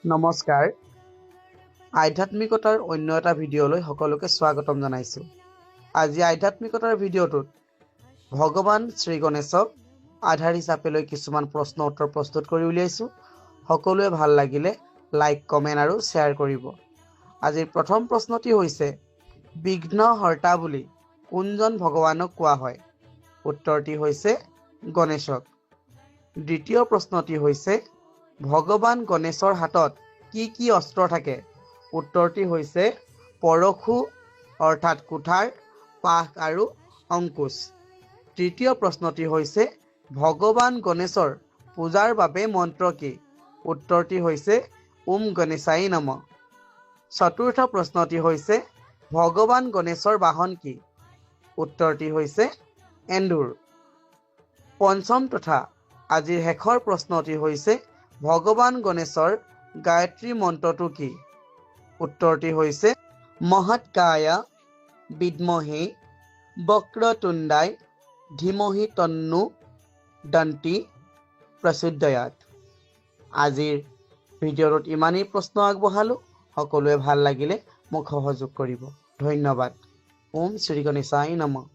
নমস্কাৰ আধ্যাত্মিকতাৰ অন্য এটা ভিডিঅ'লৈ সকলোকে স্বাগতম জনাইছো। আজি আধ্যাত্মিকতাৰ ভিডিঅ'টোত ভগৱান শ্ৰী গণেশক আধাৰ হিচাপে লৈ কিছুমান প্ৰশ্ন উত্তৰ প্ৰস্তুত কৰি উলিয়াইছো। সকলোৱে ভাল লাগিলে লাইক কমেণ্ট আৰু শ্বেয়াৰ কৰিব। আজিৰ প্ৰথম প্ৰশ্নটি হৈছে বিঘ্নহৰ্তা বুলি কোনজন ভগৱানক কোৱা হয়? উত্তৰটি হৈছে গণেশক। দ্বিতীয় প্ৰশ্নটি হৈছে ভগৱান গণেশৰ হাতত কি কি অস্ত্ৰ থাকে? উত্তৰটি হৈছে পৰশু অৰ্থাৎ কুঠাৰ, পাশ আৰু অংকুশ। তৃতীয় প্ৰশ্নটি হৈছে ভগৱান গণেশৰ পূজাৰ বাবে মন্ত্ৰ কি? উত্তৰটি হৈছে ওম গণেশাই নমঃ। চতুৰ্থ প্ৰশ্নটি হৈছে ভগৱান গণেশৰ বাহন কি? উত্তৰটি হৈছে এন্দুৰ। পঞ্চম তথা আজিৰ শেষৰ প্ৰশ্নটি হৈছে ভগৱান গণেশৰ গায়ত্ৰী মন্ত্ৰটো কি? উত্তৰটি হৈছে মহৎকায়া বিদ্মহে বক্ৰতুণ্ডায় ধীমহি তন্নো দন্তি প্ৰচোদয়াত। আজিৰ ভিডিঅ'টোত ইমানেই প্ৰশ্ন আগবঢ়ালোঁ। সকলোৱে ভাল লাগিলে মোক সহযোগ কৰিব। ধন্যবাদ। ওম শ্ৰী গণেশাই নমঃ।